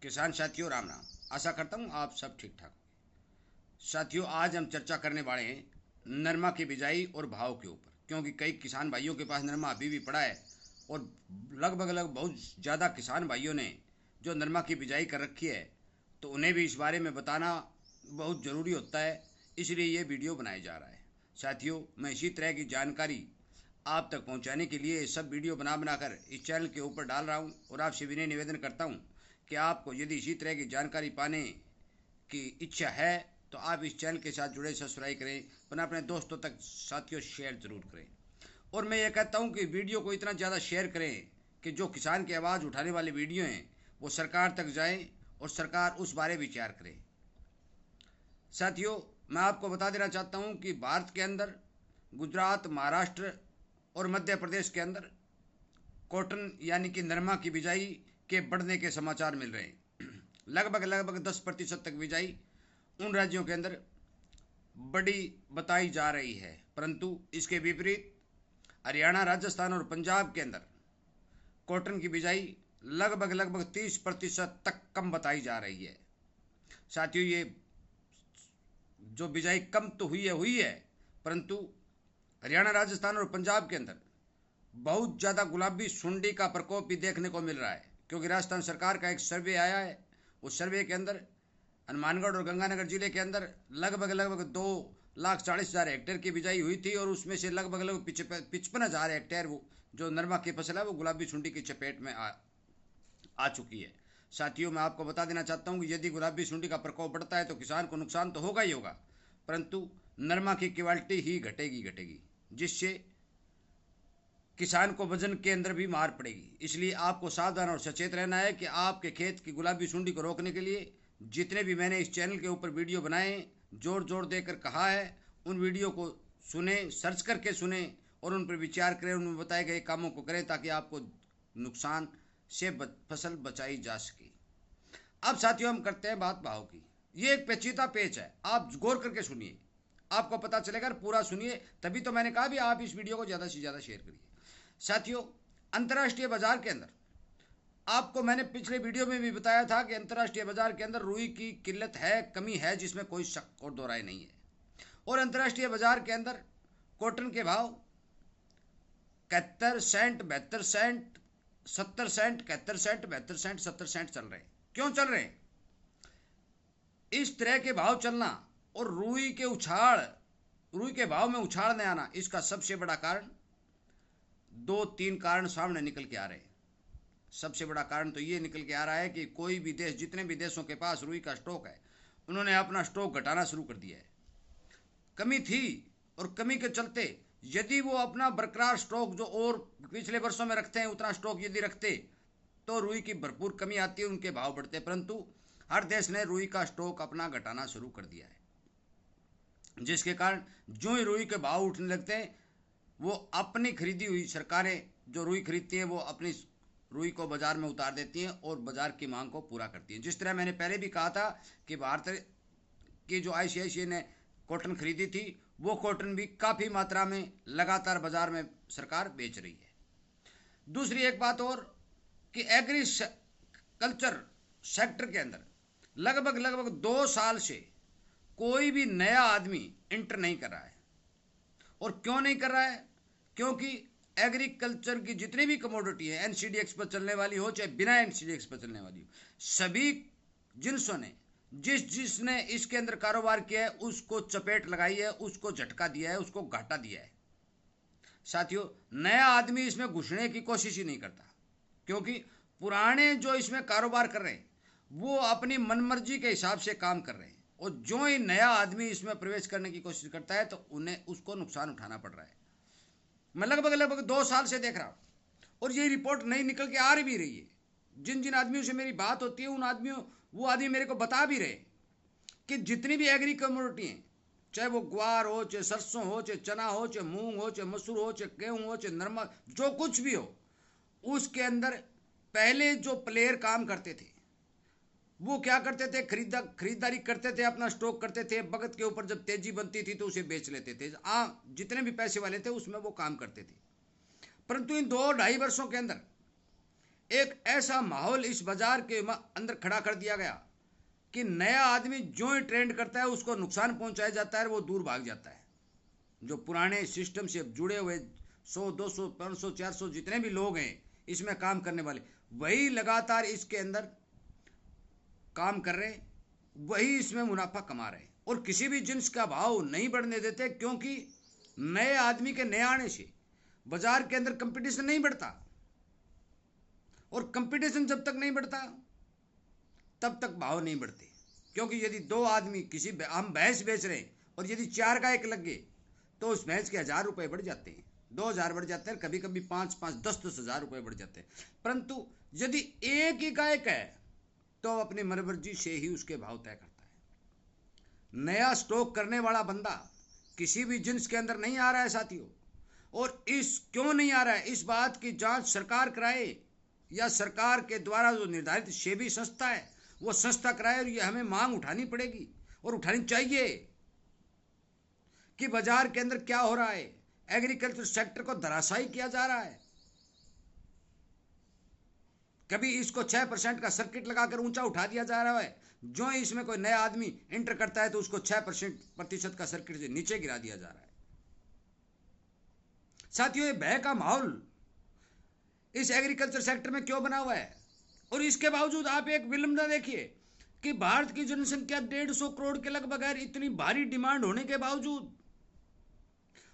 किसान साथियों, राम राम। आशा करता हूँ आप सब ठीक ठाक हो। साथियों, आज हम चर्चा करने वाले हैं नरमा की बिजाई और भाव के ऊपर, क्योंकि कई किसान भाइयों के पास नरमा अभी भी पड़ा है और लगभग बहुत ज़्यादा किसान भाइयों ने जो नरमा की बिजाई कर रखी है, तो उन्हें भी इस बारे में बताना बहुत ज़रूरी होता है। इसलिए ये वीडियो बनाया जा रहा है। साथियों, मैं इसी तरह की जानकारी आप तक पहुंचाने के लिए सब वीडियो बना बनाकर इस चैनल के ऊपर डाल रहा हूं और आपसे विनय निवेदन करता हूं कि आपको यदि इसी तरह की जानकारी पाने की इच्छा है तो आप इस चैनल के साथ जुड़े, सब्सक्राइब करें, वरना अपने दोस्तों तक साथियों शेयर जरूर करें। और मैं ये कहता हूं कि वीडियो को इतना ज़्यादा शेयर करें कि जो किसान की आवाज़ उठाने वाले वीडियो हैं वो सरकार तक जाएं और सरकार उस बारे विचार करे। साथियों, मैं आपको बता देना चाहता हूं कि भारत के अंदर गुजरात, महाराष्ट्र और मध्य प्रदेश के अंदर कॉटन यानी कि नरमा की बिजाई के बढ़ने के समाचार मिल रहे हैं। लगभग 10% तक बिजाई उन राज्यों के अंदर बड़ी बताई जा रही है, परंतु इसके विपरीत हरियाणा, राजस्थान और पंजाब के अंदर कॉटन की बिजाई लगभग 30% तक कम बताई जा रही है। साथियों, ये जो बिजाई कम तो हुई है, परंतु हरियाणा, राजस्थान और पंजाब के अंदर बहुत ज़्यादा गुलाबी सुंडी का प्रकोप भी देखने को मिल रहा है, क्योंकि राजस्थान सरकार का एक सर्वे आया है। उस सर्वे के अंदर हनुमानगढ़ और गंगानगर जिले के अंदर लगभग 2,40,000 हेक्टेयर की बिजाई हुई थी और उसमें से लगभग 55,000 हेक्टेयर वो जो नरमा की फसल है वो गुलाबी सुंडी की चपेट में आ चुकी है। साथियों, मैं आपको बता देना चाहता हूँ कि यदि गुलाबी सुंडी का प्रकोप बढ़ता है तो किसान को नुकसान तो होगा ही होगा, परंतु नरमा की क्वालिटी ही घटेगी, जिससे किसान को वजन के अंदर भी मार पड़ेगी। इसलिए आपको सावधान और सचेत रहना है कि आपके खेत की गुलाबी सुंडी को रोकने के लिए जितने भी मैंने इस चैनल के ऊपर वीडियो बनाए, जोर देकर कहा है, उन वीडियो को सुने, सर्च करके सुने और उन पर विचार करें, उनमें बताए गए कामों को करें, ताकि आपको नुकसान से फसल बचाई जा सके। अब साथियों, हम करते हैं बात भाव की। ये एक पेचीदा पेच है, आप गौर करके सुनिए, आपको पता चलेगा। पूरा सुनिए, तभी तो मैंने कहा भी आप इस वीडियो को ज़्यादा से ज़्यादा शेयर करिए। साथियों, अंतर्राष्ट्रीय बाजार के अंदर आपको मैंने पिछले वीडियो में भी बताया था कि अंतर्राष्ट्रीय बाजार के अंदर रुई की किल्लत है, कमी है, जिसमें कोई शक और दो राय नहीं है। और अंतर्राष्ट्रीय बाजार के अंदर कॉटन के भाव 71 cent, 72 cent, 70 cent, 71 cent, 72 cent, 70 cent चल रहे हैं। क्यों चल रहे हैं? इस तरह के भाव चलना और रुई के भाव में उछाल न आना, इसका सबसे बड़ा कारण, 2-3 कारण सामने निकल के आ रहे हैं। सबसे बड़ा कारण तो ये निकल के आ रहा है कि कोई भी देश, जितने भी देशों के पास रुई का स्टॉक है, उन्होंने अपना स्टॉक घटाना शुरू कर दिया है। कमी थी और कमी के चलते यदि वो अपना बरकरार स्टॉक जो और पिछले वर्षों में रखते हैं उतना स्टॉक यदि रखते तो रुई की भरपूर कमी आती है, उनके भाव बढ़ते। परंतु हर देश ने रुई का स्टॉक अपना घटाना शुरू कर दिया है, जिसके कारण जो ही रुई के भाव उठने लगते हैं, वो अपनी खरीदी हुई, सरकारें जो रुई खरीदती हैं वो अपनी रुई को बाजार में उतार देती हैं और बाजार की मांग को पूरा करती हैं। जिस तरह मैंने पहले भी कहा था कि भारत की जो आईसीआईसीआई ने कॉटन खरीदी थी, वो कॉटन भी काफ़ी मात्रा में लगातार बाजार में सरकार बेच रही है। दूसरी एक बात और कि एग्रीकल्चर सेक्टर के अंदर लगभग 2 साल से कोई भी नया आदमी इंटर नहीं कर रहा है। और क्यों नहीं कर रहा है? क्योंकि एग्रीकल्चर की जितनी भी कमोडिटी है, एनसीडीएक्स पर चलने वाली हो चाहे बिना एनसीडीएक्स पर चलने वाली हो, सभी जिन्सों ने जिसने इसके अंदर कारोबार किया है उसको चपेट लगाई है, उसको झटका दिया है, उसको घाटा दिया है। साथियों, नया आदमी इसमें घुसने की कोशिश ही नहीं करता, क्योंकि पुराने जो इसमें कारोबार कर रहे हैं वो अपनी मनमर्जी के हिसाब से काम कर रहे हैं, और जो ही नया आदमी इसमें प्रवेश करने की कोशिश करता है तो उन्हें उसको नुकसान उठाना पड़ रहा है। मैं लगभग 2 साल से देख रहा हूँ और ये रिपोर्ट नहीं निकल के आ भी रही है। जिन जिन आदमियों से मेरी बात होती है उन आदमियों, वो आदमी मेरे को बता भी रहे कि जितनी भी एग्री कमोडिटी हैं, चाहे वो ग्वार हो, चाहे सरसों हो, चाहे चना हो, चाहे मूंग हो, चाहे मसूर हो, चाहे गेहूँ हो, चाहे नरमा, जो कुछ भी हो, उसके अंदर पहले जो प्लेयर काम करते थे वो क्या करते थे? खरीदारी करते थे, अपना स्टॉक करते थे, बगत के ऊपर जब तेजी बनती थी तो उसे बेच लेते थे। जितने भी पैसे वाले थे उसमें वो काम करते थे। परंतु इन 2-2.5 वर्षों के अंदर एक ऐसा माहौल इस बाजार के अंदर खड़ा कर दिया गया कि नया आदमी जो ही ट्रेंड करता है उसको नुकसान पहुंचाया जाता है, वो दूर भाग जाता है। जो पुराने सिस्टम से जुड़े हुए 100, 200, 500, 400 जितने भी लोग हैं इसमें काम करने वाले, वही लगातार इसके अंदर काम कर रहे हैं, वही इसमें मुनाफा कमा रहे हैं और किसी भी जिन्स का भाव नहीं बढ़ने देते, क्योंकि नए आदमी के नए आने से बाजार के अंदर कंपटीशन नहीं बढ़ता और कंपटीशन जब तक नहीं बढ़ता तब तक भाव नहीं बढ़ते। क्योंकि यदि दो आदमी किसी हम भैंस बेच रहे हैं और यदि 4 का एक लग गए तो उस भैंस के 1000 रुपये बढ़ जाते हैं, 2000 बढ़ जाते हैं, कभी कभी 5-5, 10-10 हजार रुपये बढ़ जाते हैं। परंतु यदि एक ही गायक है तो अपनी मनमर्जी से ही उसके भाव तय करता है। नया स्टॉक करने वाला बंदा किसी भी जिन्स के अंदर नहीं आ रहा है साथियों, और इस क्यों नहीं आ रहा है इस बात की जांच सरकार कराए या सरकार के द्वारा जो निर्धारित सेबी संस्था है वो संस्था कराए। और ये हमें मांग उठानी पड़ेगी और उठानी चाहिए कि बाजार के अंदर क्या हो रहा है। एग्रीकल्चर सेक्टर को धराशायी किया जा रहा है। कभी इसको 6% का सर्किट लगाकर ऊंचा उठा दिया जा रहा है, जो ही इसमें कोई नया आदमी एंटर करता है तो उसको 6% का सर्किट से नीचे गिरा दिया जा रहा है। साथियों, ये भय का माहौल इस एग्रीकल्चर सेक्टर में क्यों बना हुआ है? और इसके बावजूद आप एक विलंबना देखिए कि भारत की जनसंख्या 150 करोड़ के लगभग है। इतनी भारी डिमांड होने के बावजूद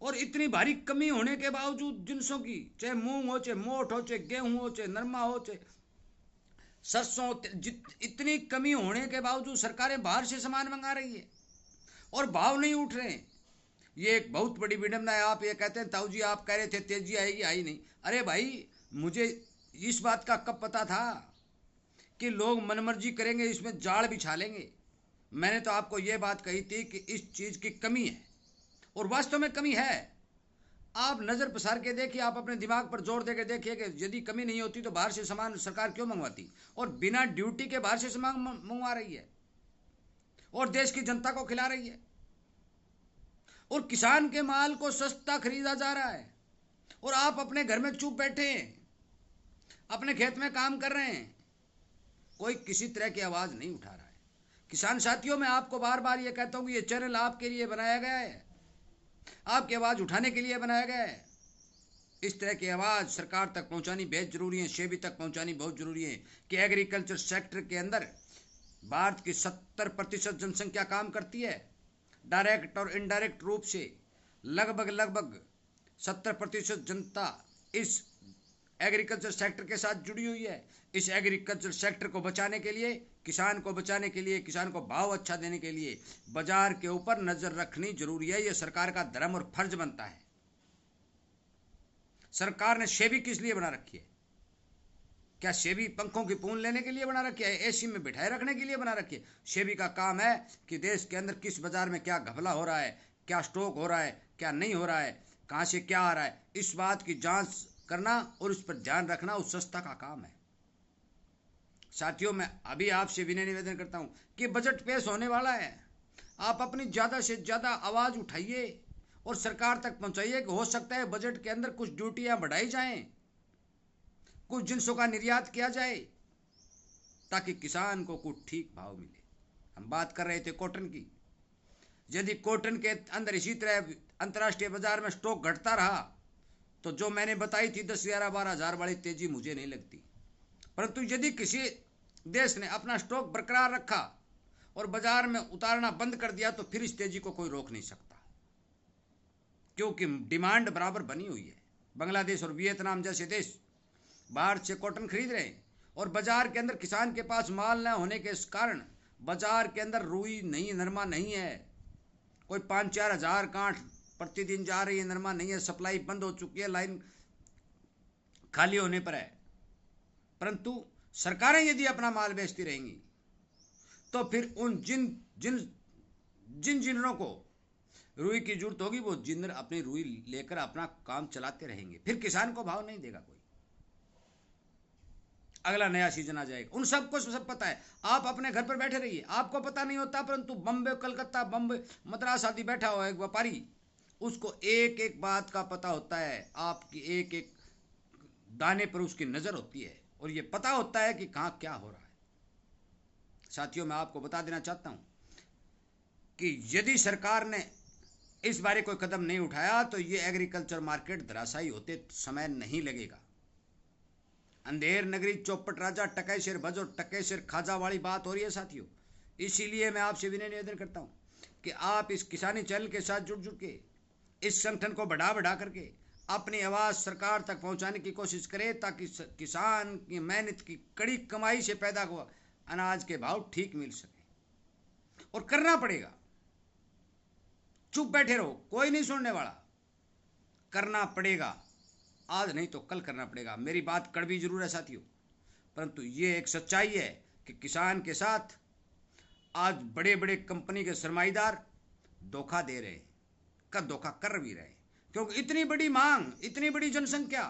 और इतनी भारी कमी होने के बावजूद जिनसों की, चाहे मूंग हो, चाहे मोठ हो, चाहे गेहूं हो, चाहे नरमा हो, चाहे सरसों, इतनी कमी होने के बावजूद सरकारें बाहर से सामान मंगा रही है और भाव नहीं उठ रहे हैं। ये एक बहुत बड़ी विडंबना है। आप ये कहते हैं ताऊ जी आप कह रहे थे तेजी आएगी, आई नहीं। अरे भाई, मुझे इस बात का कब पता था कि लोग मनमर्जी करेंगे, इसमें जाड़ बिछा लेंगे। मैंने तो आपको ये बात कही थी कि इस चीज़ की कमी है और वास्तव में कमी है। आप नज़र पसार के देखिए, आप अपने दिमाग पर जोर देकर देखिए कि यदि कमी नहीं होती तो बाहर से सामान सरकार क्यों मंगवाती, और बिना ड्यूटी के बाहर से सामान मंगवा रही है और देश की जनता को खिला रही है। और किसान के माल को सस्ता खरीदा जा रहा है और आप अपने घर में चुप बैठे हैं, अपने खेत में काम कर रहे हैं, कोई किसी तरह की आवाज़ नहीं उठा रहा है। किसान साथियों, मैं आपको बार बार ये कहता हूँ कि ये चैनल आपके लिए बनाया गया है, आपकी आवाज़ उठाने के लिए बनाया गया है। इस तरह की आवाज़ सरकार तक पहुँचानी बेहद जरूरी है, सेबी तक पहुँचानी बहुत ज़रूरी है कि एग्रीकल्चर सेक्टर के अंदर भारत की 70% जनसंख्या काम करती है। डायरेक्ट और इनडायरेक्ट रूप से लगभग 70% जनता इस एग्रीकल्चर सेक्टर के साथ जुड़ी हुई है। इस एग्रीकल्चर सेक्टर को बचाने के लिए, किसान को बचाने के लिए, किसान को भाव अच्छा देने के लिए बाजार के ऊपर नजर रखनी जरूरी है। यह सरकार का धर्म और फर्ज बनता है। सरकार ने सेबी किस लिए बना रखी है? क्या सेबी पंखों की पूंछ लेने के लिए बना रखी है? एसी में बिठाए रखने के लिए बना रखी है? सेबी का काम है कि देश के अंदर किस बाजार में क्या घपला हो रहा है, क्या स्टॉक हो रहा है, क्या नहीं हो रहा है, कहाँ से क्या आ रहा है, इस बात की जांच करना और उस पर ध्यान रखना उस संस्था का काम है। साथियों, मैं अभी आपसे विनय निवेदन करता हूं कि बजट पेश होने वाला है। आप अपनी ज़्यादा से ज़्यादा आवाज़ उठाइए और सरकार तक पहुंचाइए कि हो सकता है बजट के अंदर कुछ ड्यूटियां बढ़ाई जाएं, कुछ जिन्सों का निर्यात किया जाए ताकि किसान को कुछ ठीक भाव मिले। हम बात कर रहे थे कॉटन की। यदि कॉटन के अंदर इसी तरह अंतर्राष्ट्रीय बाजार में स्टॉक घटता रहा तो जो मैंने बताई थी 10, 11, 12 हज़ार वाली तेजी मुझे नहीं लगती। परंतु यदि किसी देश ने अपना स्टॉक बरकरार रखा और बाजार में उतारना बंद कर दिया तो फिर इस तेजी को कोई रोक नहीं सकता, क्योंकि डिमांड बराबर बनी हुई है। बांग्लादेश और वियतनाम जैसे देश बाहर से कॉटन खरीद रहे हैं और बाजार के अंदर किसान के पास माल न होने के कारण बाजार के अंदर रुई नहीं, नरमा नहीं है। कोई 5-4 हज़ार गांठ प्रतिदिन जा रही है, नरमा नहीं है, सप्लाई बंद हो चुकी है, लाइन खाली होने पर है। परंतु सरकारें यदि अपना माल बेचती रहेंगी तो फिर उन जिन जिन्नरों को रुई की जरूरत होगी वो जिन्नर अपनी रुई लेकर अपना काम चलाते रहेंगे, फिर किसान को भाव नहीं देगा कोई। अगला नया सीजन आ जाएगा, उन सबको सब पता है। आप अपने घर पर बैठे रहिए, आपको पता नहीं होता, परंतु बम्बे, कलकत्ता, बम्बे, मद्रास आदि बैठा हुआ एक व्यापारी, उसको एक एक बात का पता होता है। आपकी एक एक दाने पर उसकी नज़र होती है और ये पता होता है कि कहाँ क्या हो रहा है। साथियों, मैं आपको बता देना चाहता हूँ कि यदि सरकार ने इस बारे कोई कदम नहीं उठाया तो ये एग्रीकल्चर मार्केट धराशायी होते समय नहीं लगेगा। अंधेर नगरी चौपट राजा टकै सिर भज और टकै सिर खाजा वाली बात हो रही है साथियों। इसीलिए मैं आपसे विनय निवेदन करता हूँ कि आप इस किसानी चैनल के साथ जुड़ के इस संगठन को बढ़ा करके अपनी आवाज़ सरकार तक पहुँचाने की कोशिश करें, ताकि किसान की मेहनत की कड़ी कमाई से पैदा हुआ अनाज के भाव ठीक मिल सके। और करना पड़ेगा, चुप बैठे रहो, कोई नहीं सुनने वाला। करना पड़ेगा, आज नहीं तो कल करना पड़ेगा। मेरी बात कड़वी जरूर है साथियों, परंतु ये एक सच्चाई है कि किसान के साथ आज बड़े बड़े कंपनी के सरमाईदार धोखा दे रहे हैं, का धोखा कर भी रहे हैं, क्योंकि इतनी बड़ी मांग, इतनी बड़ी जनसंख्या,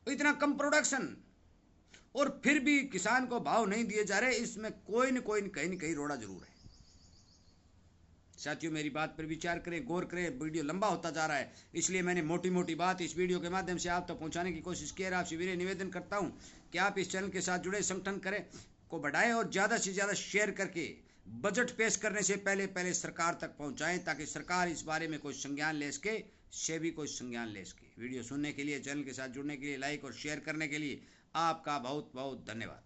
इतना कम प्रोडक्शन, और फिर भी किसान को भाव नहीं दिए जा रहे। इसमें कोई न कोई कहीं न कहीं रोड़ा जरूर है। साथियों, मेरी बात पर विचार करें, गौर करें। वीडियो लंबा होता जा रहा है, इसलिए मैंने मोटी मोटी बात इस वीडियो के माध्यम से आप तक पहुंचाने की कोशिश की है। आपसे विनय निवेदन करता हूं कि आप इस चैनल के साथ जुड़े, संगठन करें को बढ़ाएं और ज़्यादा से ज़्यादा शेयर करके बजट पेश करने से पहले सरकार तक पहुंचाएं, ताकि सरकार इस बारे में कोई संज्ञान ले सके, सेबी कोई संज्ञान ले सके। वीडियो सुनने के लिए, चैनल के साथ जुड़ने के लिए, लाइक और शेयर करने के लिए आपका बहुत बहुत धन्यवाद।